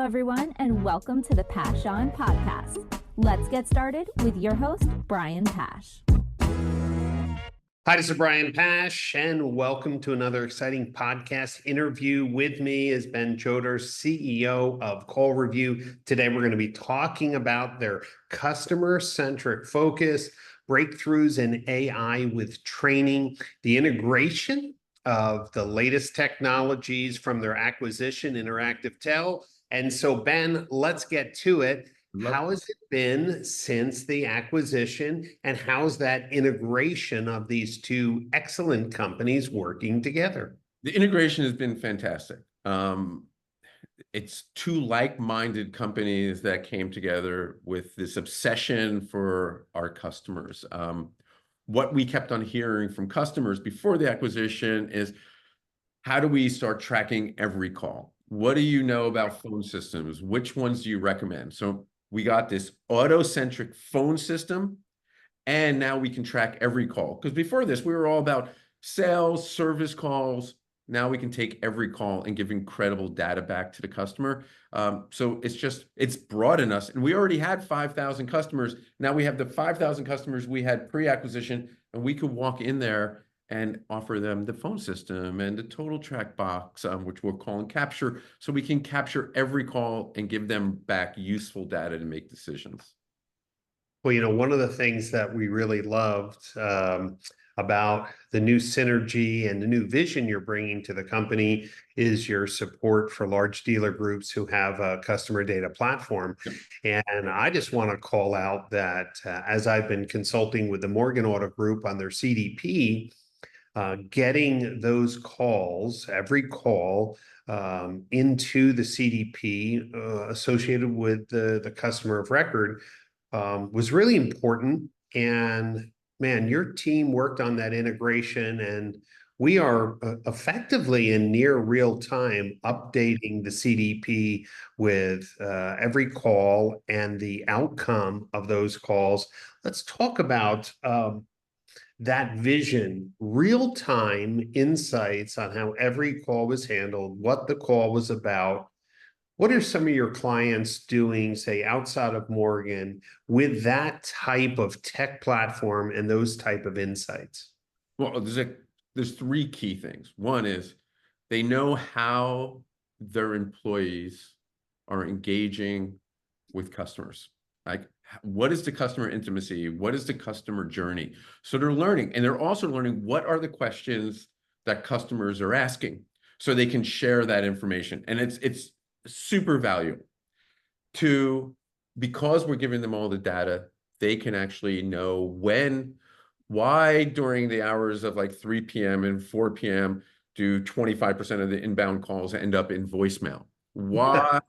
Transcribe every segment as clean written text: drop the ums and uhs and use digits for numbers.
Hello, everyone, and welcome to the Pash On Podcast. Let's get started with your host, Brian Pash. Hi, this is Brian Pash, and welcome to another exciting podcast interview. With me is Ben Chodor, CEO of CallRevu. Today, we're going to be talking about their customer-centric focus, breakthroughs in AI with training, the integration of the latest technologies from their acquisition, Interactive Tel. And so, Ben, let's get to it. How has it been since the acquisition, and how's that integration of these two excellent companies working together? The integration has been fantastic. It's two like-minded companies that came together with this obsession for our customers. What we kept on hearing from customers before the acquisition is, how do we start tracking every call? What do you know about phone systems? Which ones do you recommend? So we got this auto-centric phone system, and now we can track every call. Because before this, we were all about sales, service calls. Now we can take every call and give incredible data back to the customer. So it's broadened us. And we already had 5,000 customers. Now we have the 5,000 customers we had pre-acquisition, and we could walk in there and offer them the phone system and the total track box, which we're calling capture, so we can capture every call and give them back useful data to make decisions. Well, one of the things that we really loved about the new synergy and the new vision you're bringing to the company is your support for large dealer groups who have a customer data platform. And I just want to call out that as I've been consulting with the Morgan Auto Group on their CDP, getting those calls, every call into the CDP associated with the customer of record was really important. And man, your team worked on that integration, and we are effectively in near real time updating the CDP with every call and the outcome of those calls. Let's talk about that vision, real-time insights on how every call was handled, what the call was about. What are some of your clients doing, say, outside of Morgan, with that type of tech platform and those type of insights? Well, there's three key things. One is they know how their employees are engaging with customers. Like, what is the customer intimacy? What is the customer journey? So they're learning, and they're also learning what are the questions that customers are asking, so they can share that information. And it's super valuable. Two, because we're giving them all the data, they can actually know why during the hours of like 3 p.m. and 4 p.m. do 25% of the inbound calls end up in voicemail? Why?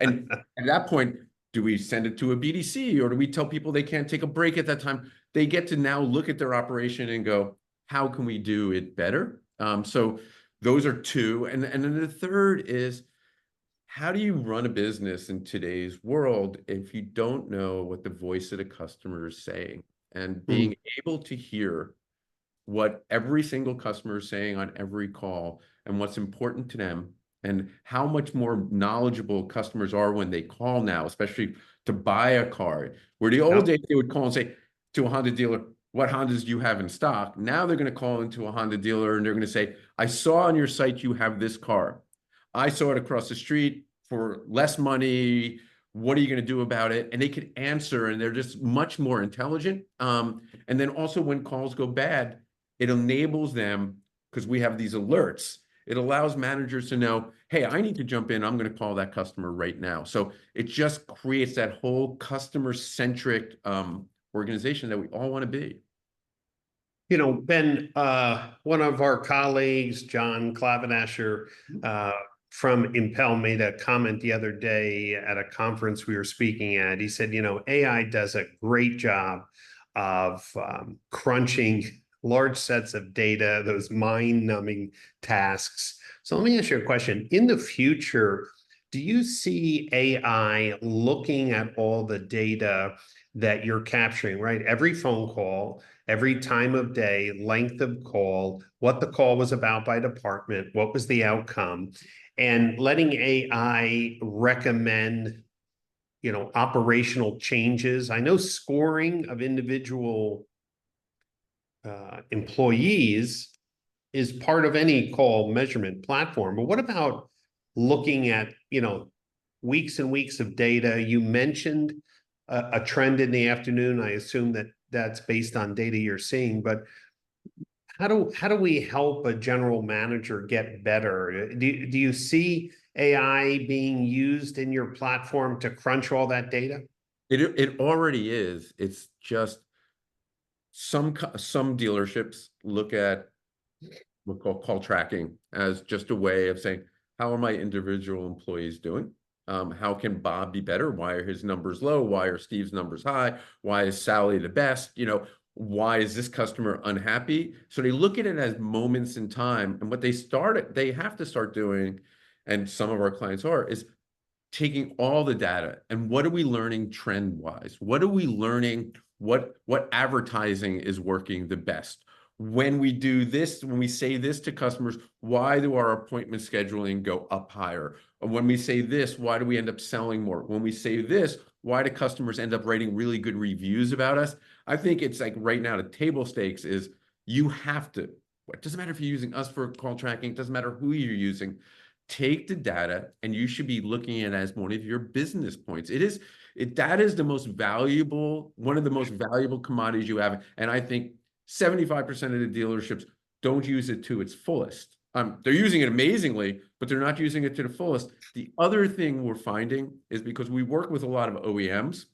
And at that point, do we send it to a BDC, or do we tell people they can't take a break at that time? They get to now look at their operation and go, how can we do it better? So those are two. And then the third is, how do you run a business in today's world if you don't know what the voice of the customer is saying? And being able to hear what every single customer is saying on every call and what's important to them, and how much more knowledgeable customers are when they call now, especially to buy a car. Where the old days, they would call and say to a Honda dealer, what Hondas do you have in stock? Now they're going to call into a Honda dealer and they're going to say, I saw on your site you have this car. I saw it across the street for less money. What are you going to do about it? And they could answer, and they're just much more intelligent. And then also when calls go bad, it enables them, because we have these alerts, it allows managers to know, hey, I need to jump in. I'm going to call that customer right now. So it just creates that whole customer-centric organization that we all want to be. Ben, one of our colleagues, John Klavenasher, from Impel, made a comment the other day at a conference we were speaking at. He said, AI does a great job of crunching large sets of data, those mind-numbing tasks. So let me ask you a question. In the future, do you see AI looking at all the data that you're capturing, right? Every phone call, every time of day, length of call, what the call was about by department, what was the outcome, and letting AI recommend, operational changes. I know scoring of individual employees is part of any call measurement platform. But what about looking at, weeks and weeks of data? You mentioned a trend in the afternoon. I assume that that's based on data you're seeing, but how do we help a general manager get better? Do you see AI being used in your platform to crunch all that data? It already is. It's just some dealerships look at what we call tracking as just a way of saying, how are my individual employees doing? How can Bob be better? Why are his numbers low? Why are Steve's numbers high? Why is Sally the best? Why is this customer unhappy? So they look at it as moments in time. And what they have to start doing, and some of our clients are, is taking all the data and what are we learning trend wise? What are we learning? What advertising is working the best? When we do this, when we say this to customers, why do our appointment scheduling go up higher? When we say this, why do we end up selling more? When we say this, why do customers end up writing really good reviews about us? I think it's like right now, the table stakes is you have to, it doesn't matter if you're using us for call tracking, it doesn't matter who you're using, take the data and you should be looking at it as one of your business points. Data is the most valuable, one of the most valuable commodities you have. And I think 75% of the dealerships don't use it to its fullest. They're using it amazingly, but they're not using it to the fullest. The other thing we're finding is because we work with a lot of OEMs,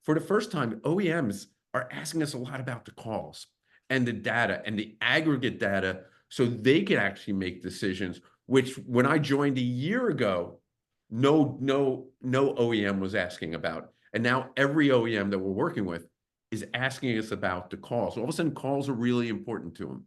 for the first time, OEMs are asking us a lot about the calls and the data and the aggregate data so they can actually make decisions, which when I joined a year ago, no OEM was asking about. And now every OEM that we're working with is asking us about the calls. All of a sudden, calls are really important to them.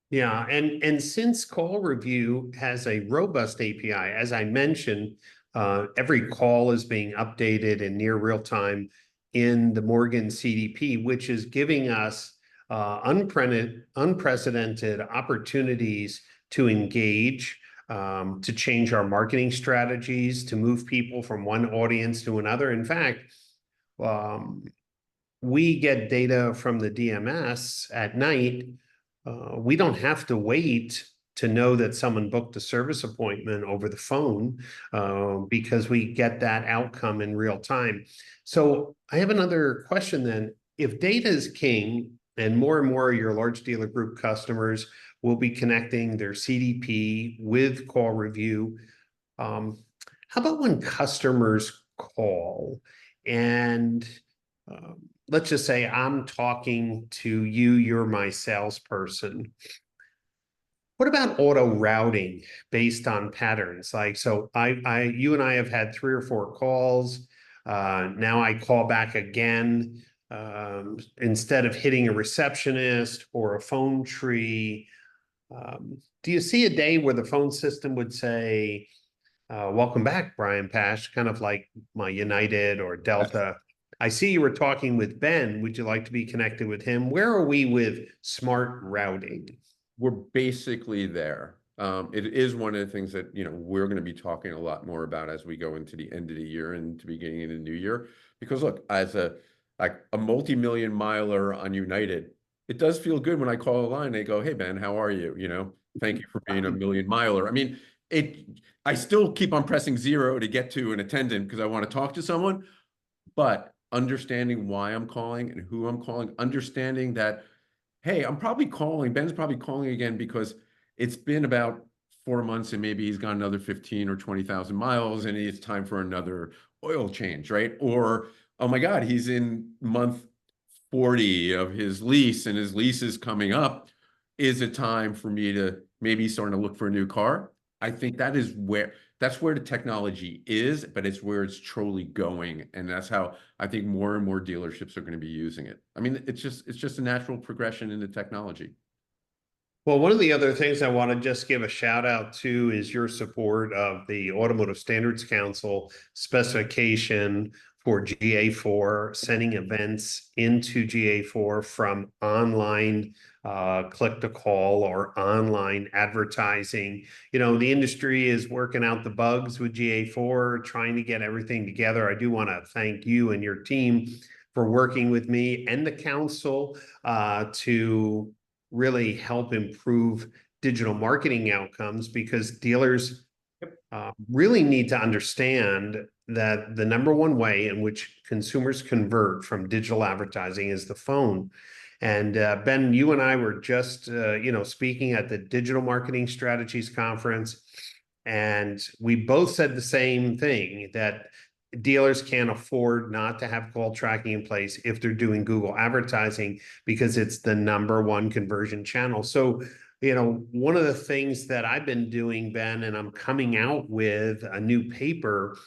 Yeah, and since CallRevu has a robust API, as I mentioned, every call is being updated in near real time in the Morgan CDP, which is giving us unprecedented opportunities to engage, to change our marketing strategies, to move people from one audience to another. In fact, we get data from the DMS at night. We don't have to wait to know that someone booked a service appointment over the phone because we get that outcome in real time. So I have another question then. If data is king and more of your large dealer group customers will be connecting their CDP with CallRevu, how about when customers call and let's just say I'm talking to you, you're my salesperson. What about auto routing based on patterns? Like, so you and I have had 3 or 4 calls. Now I call back again. Instead of hitting a receptionist or a phone tree, do you see a day where the phone system would say, welcome back, Brian Pash, kind of like my United or Delta? I see you were talking with Ben. Would you like to be connected with him? Where are we with smart routing? We're basically there. It is one of the things that we're going to be talking a lot more about as we go into the end of the year and to beginning of the new year. Because look, as a multi-million miler on United, it does feel good when I call a line. They go, "Hey Ben, how are you? Thank you for being a million miler." I mean, I still keep on pressing 0 to get to an attendant because I want to talk to someone, but understanding why I'm calling and who I'm calling, understanding that, hey, Ben's probably calling again because it's been about 4 months and maybe he's got another 15 or 20,000 miles and it's time for another oil change, right? Or, oh my God, he's in month 40 of his lease and his lease is coming up. Is it time for me to maybe starting to look for a new car? I think that's where the technology is, but it's where it's truly going. And that's how I think more and more dealerships are going to be using it. I mean, it's just a natural progression in the technology. Well, one of the other things I want to just give a shout out to is your support of the Automotive Standards Council specification for GA4, sending events into GA4 from online click to call or online advertising. The industry is working out the bugs with GA4, trying to get everything together. I do want to thank you and your team for working with me and the council to really help improve digital marketing outcomes, because dealers really need to understand that the number one way in which consumers convert from digital advertising is the phone. And Ben, you and I were just, speaking at the Digital Marketing Strategies Conference, and we both said the same thing, that dealers can't afford not to have call tracking in place if they're doing Google advertising, because it's the number one conversion channel. So, one of the things that I've been doing, Ben, and I'm coming out with a new paper,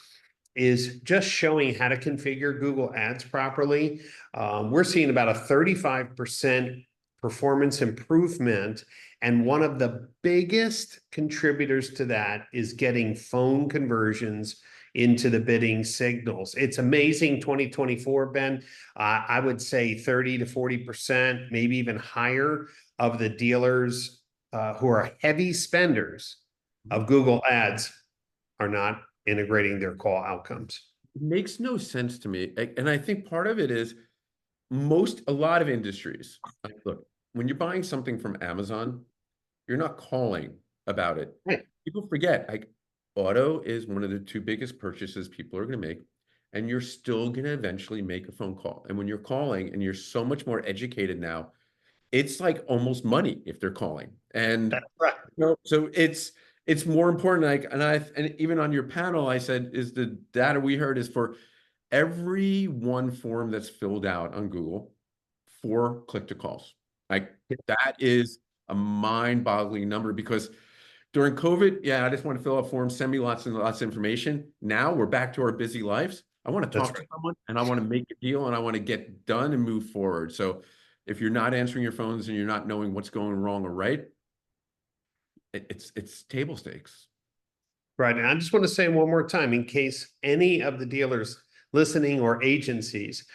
is just showing how to configure Google Ads properly. We're seeing about a 35% performance improvement. And one of the biggest contributors to that is getting phone conversions into the bidding signals. It's amazing. 2024, Ben, I would say 30 to 40%, maybe even higher, of the dealers who are heavy spenders of Google Ads are not integrating their call outcomes. It makes no sense to me. And I think part of it is a lot of industries. Look, when you're buying something from Amazon, you're not calling about it. Right. People forget, auto is one of the two biggest purchases people are going to make, and you're still going to eventually make a phone call. And when you're calling, and you're so much more educated now, it's like almost money if they're calling. And That's right. so it's more important. And even on your panel, I said, is the data we heard is for every one form that's filled out on Google, 4 click to calls. That is a mind-boggling number, because during COVID, yeah, I just want to fill out forms, send me lots and lots of information. Now we're back to our busy lives. I want to talk to someone, and I want to make a deal, and I want to get done and move forward. So if you're not answering your phones and you're not knowing what's going wrong or right, it's table stakes. Right. And I just want to say one more time, in case any of the dealers listening, or agencies,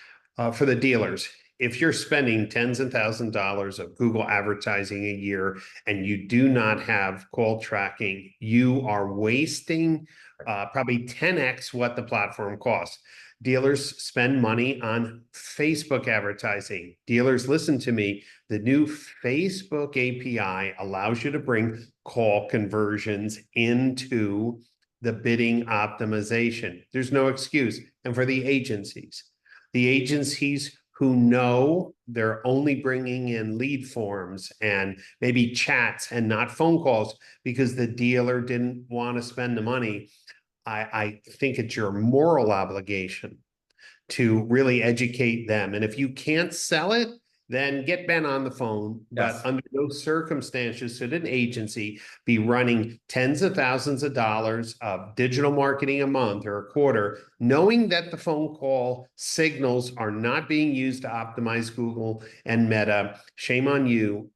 for the dealers, if you're spending tens of thousands of dollars of Google advertising a year and you do not have call tracking, you are wasting probably 10x what the platform costs. Dealers spend money on Facebook advertising. Dealers, listen to me. The new Facebook API allows you to bring call conversions into the bidding optimization. There's no excuse. And for the agencies who know they're only bringing in lead forms and maybe chats and not phone calls because the dealer didn't want to spend the money, I think it's your moral obligation to really educate them. And if you can't sell it, then get Ben on the phone. Yes. But under those circumstances, should an agency be running tens of thousands of dollars of digital marketing a month or a quarter, knowing that the phone call signals are not being used to optimize Google and Meta? Shame on you.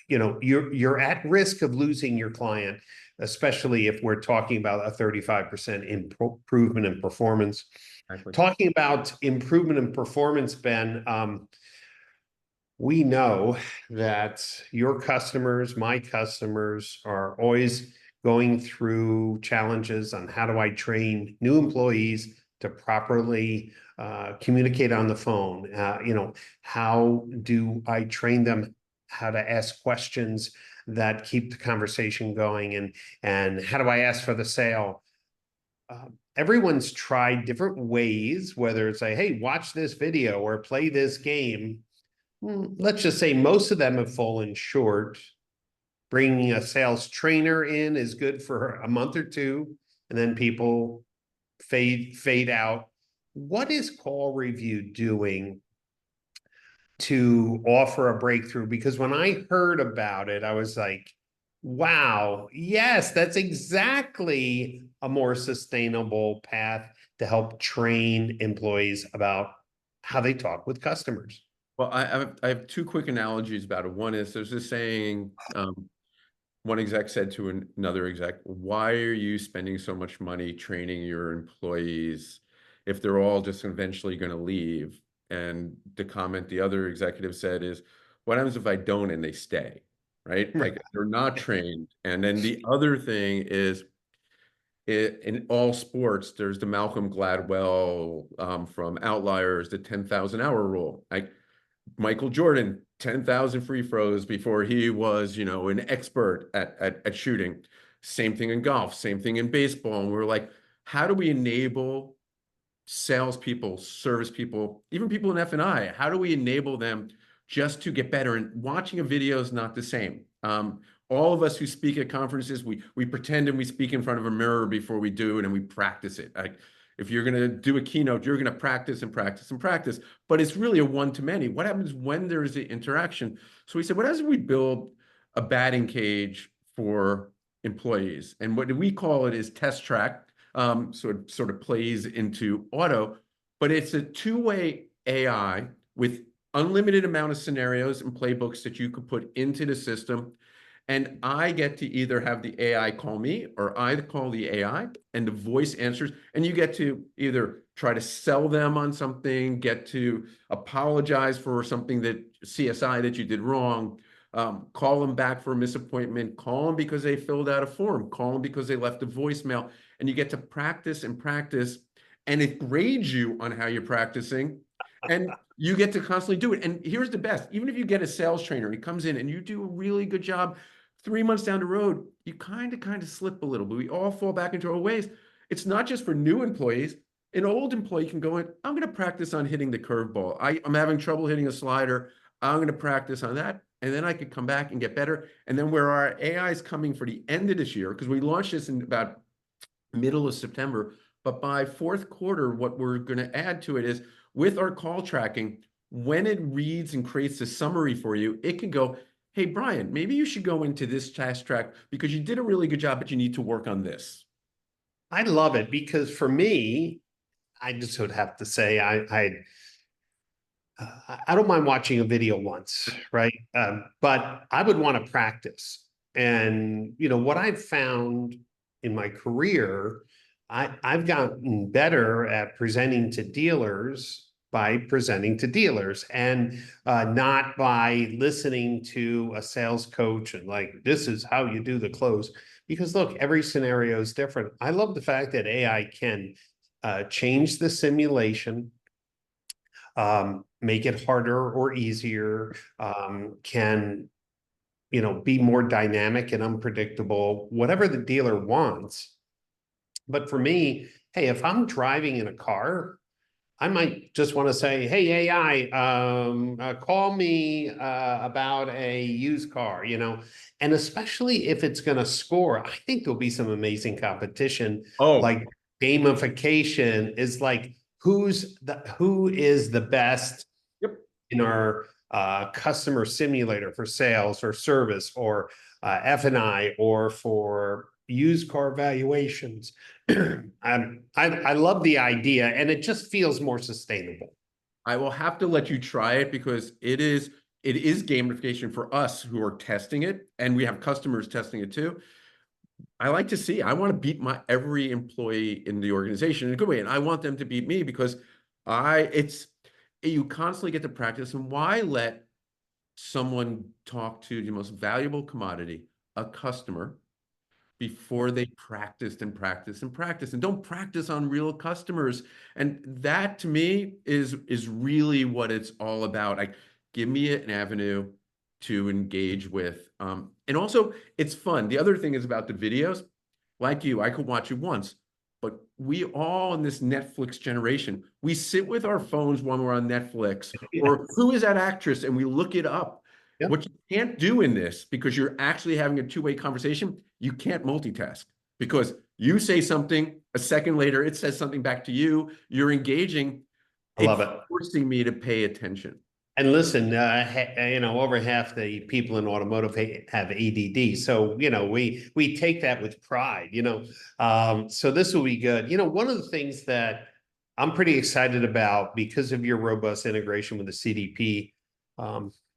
You're at risk of losing your client, especially if we're talking about a 35% improvement in performance. Exactly. Talking about improvement in performance, Ben, we know that your customers, my customers, are always going through challenges on how do I train new employees to properly communicate on the phone? How do I train them how to ask questions that keep the conversation going, and how do I ask for the sale? Everyone's tried different ways, whether it's like, hey, watch this video or play this game. Let's just say most of them have fallen short. Bringing a sales trainer in is good for a month or two, and then people fade out. What is CallRevu doing to offer a breakthrough? Because when I heard about it, I was like, wow, yes, that's exactly a more sustainable path to help train employees about how they talk with customers. Well, I have 2 quick analogies about it. One is, there's this saying, one exec said to another exec, why are you spending so much money training your employees if they're all just eventually going to leave? And the comment the other executive said is, what happens if I don't and they stay, right? Like they're not trained. And then the other thing is, in all sports, there's the Malcolm Gladwell from Outliers, the 10,000 hour rule. Like Michael Jordan, 10,000 free throws before he was, an expert at shooting. Same thing in golf, same thing in baseball. And we're like, how do we enable salespeople, service people, even people in F&I? How do we enable them just to get better? And watching a video is not the same. All of us who speak at conferences, we pretend and we speak in front of a mirror before we do it, and we practice it. Like, if you're going to do a keynote, you're going to practice and practice and practice, but it's really a one-to-many. What happens when there's the interaction? So we said, what happens if we build a batting cage for employees? And what we call it is TestTrack. So it sort of plays into auto, but it's a two-way AI with unlimited amount of scenarios and playbooks that you could put into the system. And I get to either have the AI call me, or I call the AI, and the voice answers. And you get to either try to sell them on something, get to apologize for something that CSI that you did wrong, call them back for a misappointment, call them because they filled out a form, call them because they left a voicemail. And you get to practice and practice, and it grades you on how you're practicing. And you get to constantly do it. And here's the best. Even if you get a sales trainer, he comes in and you do a really good job, 3 months down the road, you kind of slip a little, but we all fall back into our ways. It's not just for new employees. An old employee can go in, I'm going to practice on hitting the curveball. I'm having trouble hitting a slider. I'm going to practice on that. And then I could come back and get better. And then where our AI is coming for the end of this year, because we launched this in about middle of September, but by fourth quarter, what we're going to add to it is, with our call tracking, when it reads and creates a summary for you, it can go, hey, Brian, maybe you should go into this TestTrack because you did a really good job, but you need to work on this. I love it because for me, I just would have to say I don't mind watching a video once, right? But I would want to practice. And what I've found in my career, I've gotten better at presenting to dealers by presenting to dealers, and not by listening to a sales coach and like, this is how you do the close. Because look, every scenario is different. I love the fact that AI can change the simulation, make it harder or easier, can be more dynamic and unpredictable, whatever the dealer wants. But for me, hey, if I'm driving in a car, I might just want to say, hey, AI, call me about a used car, and especially if it's going to score, I think there'll be some amazing competition. Like gamification is like, who is the best in our customer simulator for sales or service or F&I or for used car valuations. I love the idea, and it just feels more sustainable. I will have to let you try it because it is gamification for us who are testing it, and we have customers testing it too. I like to see, I want to beat every employee in the organization in a good way, and I want them to beat me because you constantly get to practice. And why let someone talk to the most valuable commodity, a customer, before they practiced and practice and practice, and don't practice on real customers? And that to me is really what it's all about. Like, give me an avenue to engage with. And also it's fun. The other thing is about the videos, like I could watch it once, but we all in this Netflix generation, we sit with our phones when we're on Netflix, or who is that actress? And we look it up. Yep. What you can't do in this, because you're actually having a two-way conversation, you can't multitask, because you say something, a second later, it says something back to you, you're engaging. I love it. Forcing me to pay attention. And listen, over half the people in automotive have ADD. So, we take that with pride, so this will be good. One of the things that I'm pretty excited about because of your robust integration with the CDP,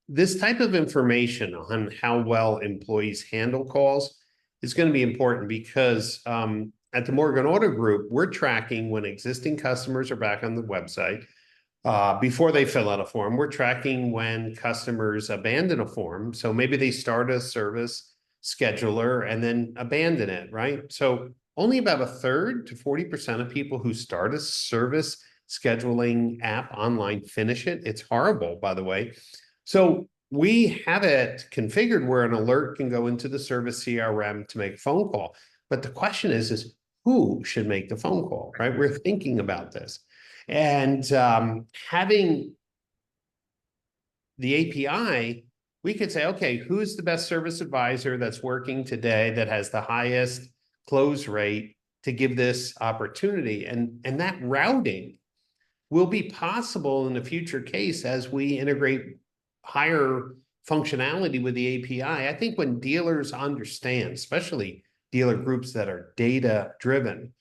this type of information on how well employees handle calls is going to be important because at the Morgan Auto Group, we're tracking when existing customers are back on the website, before they fill out a form. We're tracking when customers abandon a form. So maybe they start a service scheduler and then abandon it, right? So only about a third to 40% of people who start a service scheduling app online finish it. It's horrible, by the way. So we have it configured where an alert can go into the service CRM to make a phone call. But the question is who should make the phone call, right? We're thinking about this. And having the API, we could say, okay, who's the best service advisor that's working today that has the highest close rate to give this opportunity? And that routing will be possible in a future case as we integrate higher functionality with the API. I think when dealers understand, especially dealer groups that are data driven,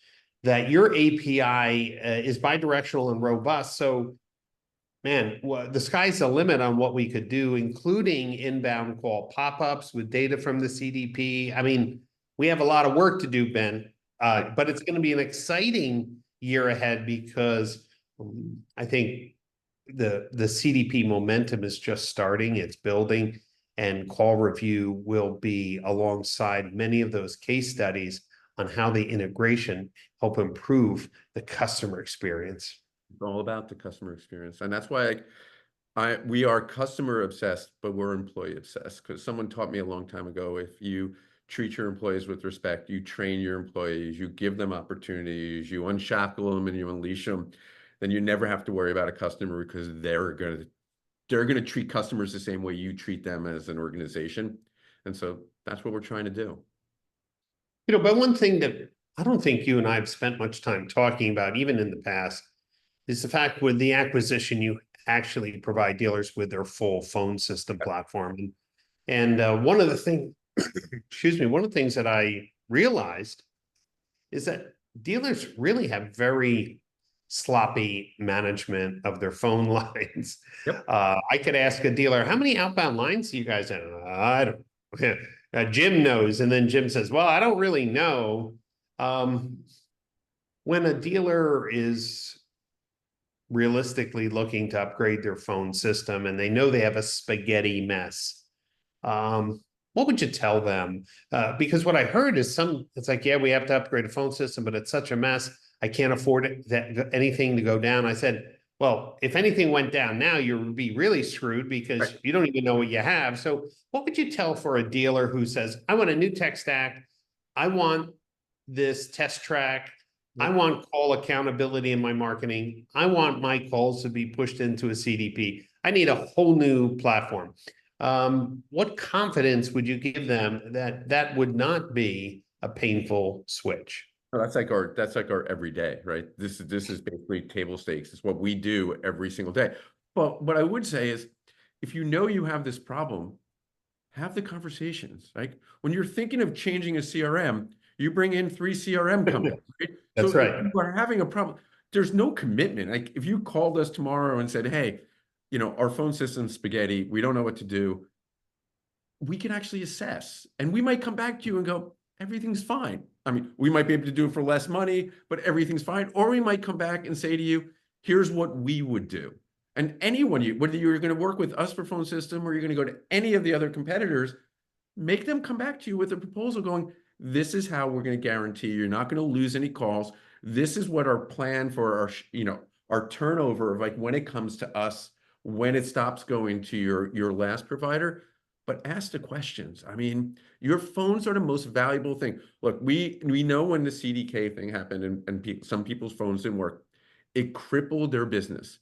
that your API is bidirectional and robust. So, man, the sky's the limit on what we could do, including inbound call pop-ups with data from the CDP. I mean, we have a lot of work to do, Ben, but it's going to be an exciting year ahead because I think the CDP momentum is just starting, it's building, and CallRevu will be alongside many of those case studies on how the integration help improve the customer experience. It's all about the customer experience. And that's why we are customer obsessed, but we're employee obsessed. Because someone taught me a long time ago, if you treat your employees with respect, you train your employees, you give them opportunities, you unshackle them and you unleash them, then you never have to worry about a customer because they're going to treat customers the same way you treat them as an organization. And so that's what we're trying to do. But one thing that I don't think you and I have spent much time talking about, even in the past, is the fact with the acquisition, you actually provide dealers with their full phone system platform. And one of the things, one of the things that I realized is that dealers really have very sloppy management of their phone lines. Yep. I could ask a dealer, how many outbound lines do you guys have? I don't Jim knows. And then Jim says, well, I don't really know. When a dealer is realistically looking to upgrade their phone system and they know they have a spaghetti mess, what would you tell them? Because what I heard is it's like, yeah, we have to upgrade a phone system, but it's such a mess. I can't afford anything to go down. I said, well, if anything went down now, you would be really screwed because you don't even know what you have. So what would you tell for a dealer who says, I want a new tech stack. I want this TestTrack. I want call accountability in my marketing. I want my calls to be pushed into a CDP. I need a whole new platform. What confidence would you give them that that would not be a painful switch? Oh, that's like our everyday, right? This is basically table stakes. It's what we do every single day. But what I would say is, if you know you have this problem, have the conversations. Like when you're thinking of changing a CRM, you bring in 3 CRM companies. Right? That's so right. If you are having a problem, there's no commitment. Like if you called us tomorrow and said, hey, our phone system's spaghetti, we don't know what to do, we can actually assess. And we might come back to you and go, everything's fine. I mean, we might be able to do it for less money, but everything's fine. Or we might come back and say to you, here's what we would do. And anyone, whether you're going to work with us for phone system or you're going to go to any of the other competitors, make them come back to you with a proposal going, this is how we're going to guarantee you're not going to lose any calls. This is what our plan for our turnover of like when it comes to us, when it stops going to your last provider. But ask the questions. I mean, your phones are the most valuable thing. Look, we know when the CDK thing happened and some people's phones didn't work, it crippled their business.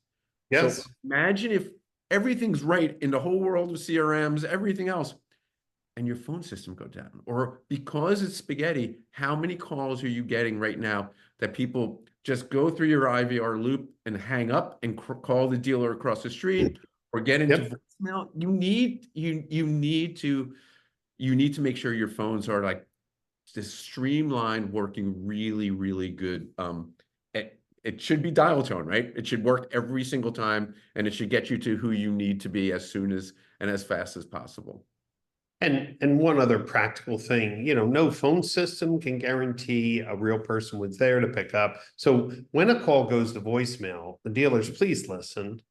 Yes. So imagine if everything's right in the whole world of CRMs, everything else, and your phone system go down. Or because it's spaghetti, how many calls are you getting right now that people just go through your IVR loop and hang up and call the dealer across the street or get into voicemail? You need to make sure your phones are like this streamlined, working really, really good. It should be dial tone, right? It should work every single time, and it should get you to who you need to be as soon as and as fast as possible. And one other practical thing, no phone system can guarantee a real person was there to pick up. So when a call goes to voicemail, the dealers, please listen.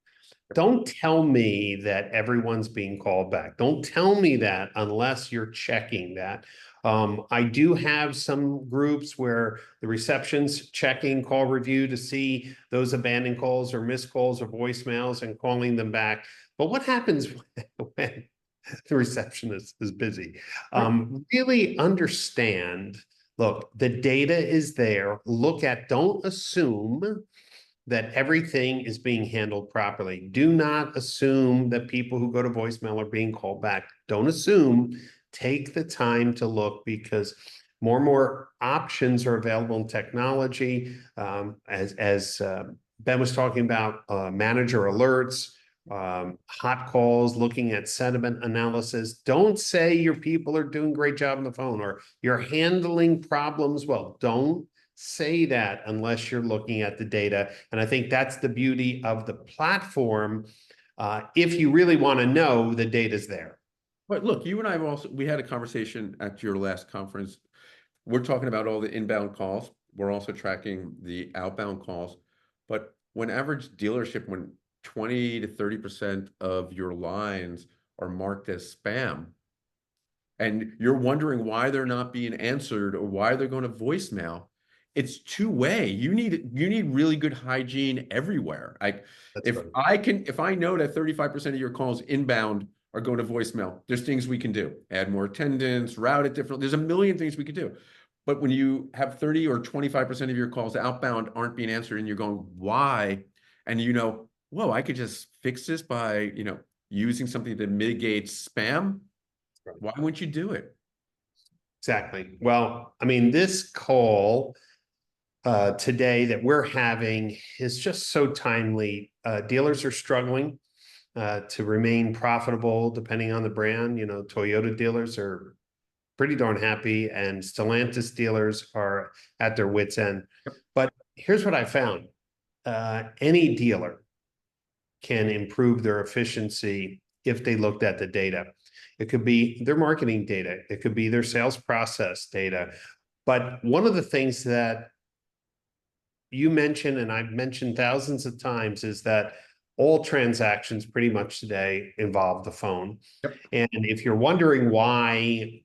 Don't tell me that everyone's being called back. Don't tell me that unless you're checking that. I do have some groups where the reception's checking CallRevu to see those abandoned calls or missed calls or voicemails and calling them back. But what happens when the receptionist is busy? Really understand, look, the data is there. Don't assume that everything is being handled properly. Do not assume that people who go to voicemail are being called back. Don't assume. Take the time to look, because more and more options are available in technology. As Ben was talking about, manager alerts, hot calls, looking at sentiment analysis. Don't say your people are doing a great job on the phone or you're handling problems well. Don't say that unless you're looking at the data. And I think that's the beauty of the platform. If you really want to know, the data's there. But look, you and I we had a conversation at your last conference. We're talking about all the inbound calls. We're also tracking the outbound calls. But when 20 to 30% of your lines are marked as spam, and you're wondering why they're not being answered or why they're going to voicemail, it's two-way. You need really good hygiene everywhere. If I know that 35% of your calls inbound are going to voicemail, there's things we can do. Add more attendants, route it differently. There's a million things we could do. But when you have 30 or 25% of your calls outbound aren't being answered and you're going, why? And whoa, I could just fix this by, using something that mitigates spam. Why wouldn't you do it? Exactly. Well, I mean, this call today that we're having is just so timely. Dealers are struggling to remain profitable depending on the brand. Toyota dealers are pretty darn happy, and Stellantis dealers are at their wits' end. But here's what I found. Any dealer can improve their efficiency if they looked at the data. It could be their marketing data. It could be their sales process data. But one of the things that you mentioned, and I've mentioned thousands of times, is that all transactions pretty much today involve the phone. And if you're wondering why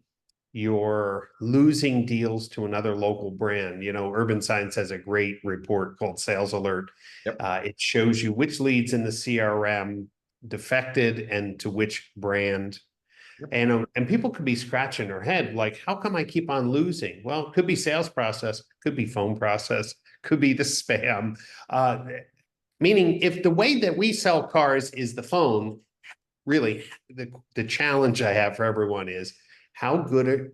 you're losing deals to another local brand, Urban Science has a great report called Sales Alert. It shows you which leads in the CRM defected and to which brand. And people could be scratching their head, like, how come I keep on losing? Well, it could be sales process, could be phone process, could be the spam. Meaning, if the way that we sell cars is the phone, really, the challenge I have for everyone is, how good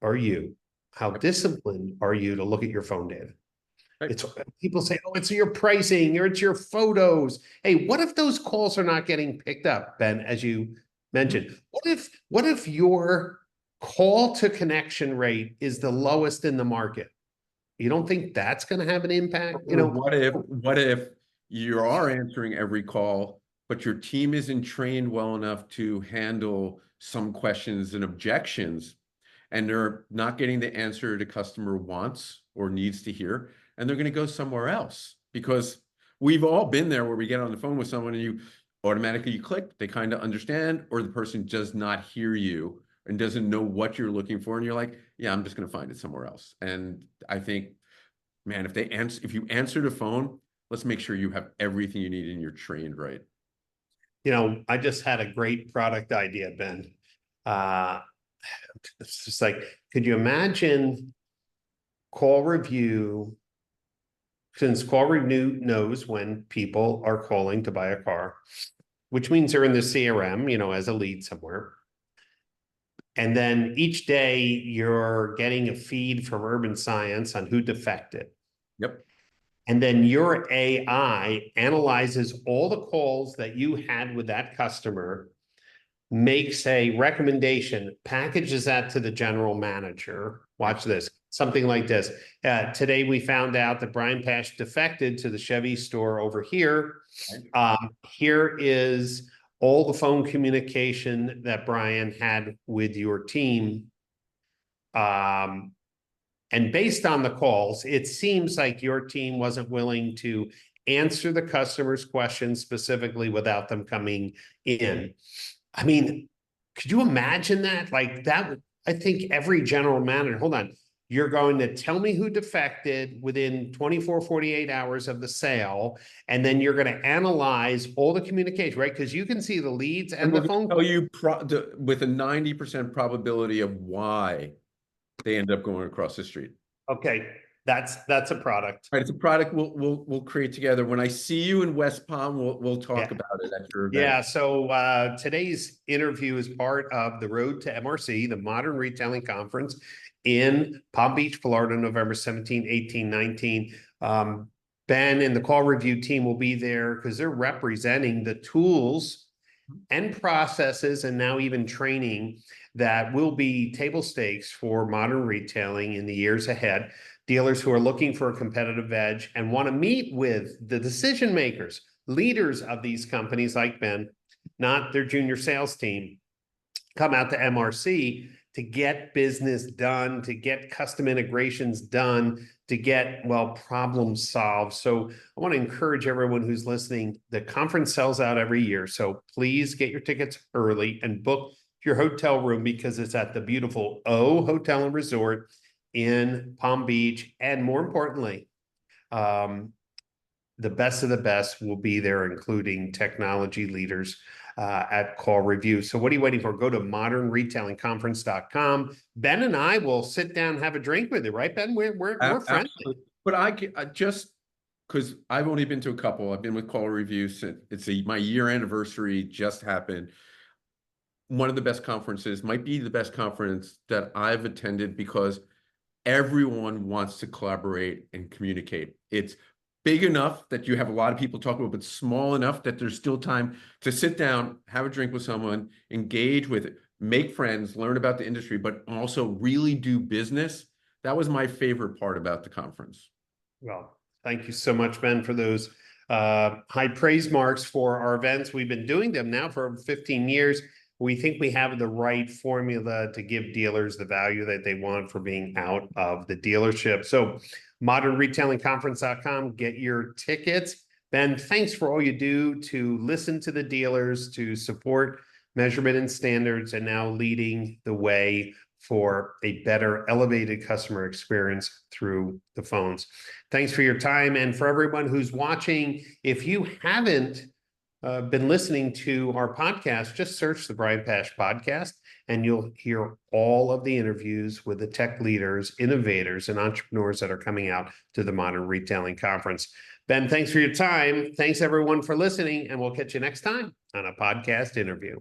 are you? How disciplined are you to look at your phone data? It's people say, oh, it's your pricing or it's your photos. Hey, what if those calls are not getting picked up, Ben, as you mentioned? What if your call to connection rate is the lowest in the market? You don't think that's going to have an impact? What if you are answering every call, but your team isn't trained well enough to handle some questions and objections, and they're not getting the answer the customer wants or needs to hear, and they're going to go somewhere else? Because we've all been there where we get on the phone with someone and you automatically click, they kind of understand, or the person does not hear you and doesn't know what you're looking for, and you're like, yeah, I'm just going to find it somewhere else. And I think, man, if you answer the phone, let's make sure you have everything you need and you're trained right. I just had a great product idea, Ben. It's just like, could you imagine CallRevu, since CallRevu knows when people are calling to buy a car, which means they're in the CRM, as a lead somewhere. And then each day you're getting a feed from Urban Science on who defected. And then your AI analyzes all the calls that you had with that customer, makes a recommendation, packages that to the general manager. Watch this, something like this. Today we found out that Brian Pash defected to the Chevy store over here. Here is all the phone communication that Brian had with your team. And based on the calls, it seems like your team wasn't willing to answer the customer's questions specifically without them coming in. I mean, could you imagine that? Like that, I think every general manager, hold on, you're going to tell me who defected within 24, 48 hours of the sale, and then you're going to analyze all the communication, right? Because you can see the leads and the phone. Tell you with a 90% probability of why they end up going across the street. Okay, that's a product. Right, it's a product we'll create together. When I see you in West Palm, we'll talk about it at your event. Yeah, so today's interview is part of the Road to MRC, the Modern Retailing Conference in Palm Beach, Florida, November 17, 18, 19. Ben and the CallRevu team will be there because they're representing the tools and processes and now even training that will be table stakes for modern retailing in the years ahead. Dealers who are looking for a competitive edge and want to meet with the decision makers, leaders of these companies like Ben, not their junior sales team, come out to MRC to get business done, to get custom integrations done, to get, well, problems solved. So I want to encourage everyone who's listening. The conference sells out every year. So please get your tickets early and book your hotel room because it's at the beautiful O Hotel and Resort in Palm Beach. And more importantly, the best of the best will be there, including technology leaders at CallRevu. So what are you waiting for? Go to modernretailingconference.com. Ben and I will sit down and have a drink with you, right, Ben? We're friendly. But I just, because I've only been to a couple. I've been with CallRevu since my year anniversary just happened. One of the best conferences, might be the best conference that I've attended because everyone wants to collaborate and communicate. It's big enough that you have a lot of people talking about, but small enough that there's still time to sit down, have a drink with someone, engage with it, make friends, learn about the industry, but also really do business. That was my favorite part about the conference. Well, thank you so much, Ben, for those high praise marks for our events. We've been doing them now for over 15 years. We think we have the right formula to give dealers the value that they want for being out of the dealership. So modernretailingconference.com, get your tickets. Ben, thanks for all you do to listen to the dealers, to support measurement and standards, and now leading the way for a better elevated customer experience through the phones. Thanks for your time. And for everyone who's watching, if you haven't been listening to our podcast, just search the Brian Pash podcast and you'll hear all of the interviews with the tech leaders, innovators, and entrepreneurs that are coming out to the Modern Retailing Conference. Ben, thanks for your time. Thanks everyone for listening, and we'll catch you next time on a podcast interview.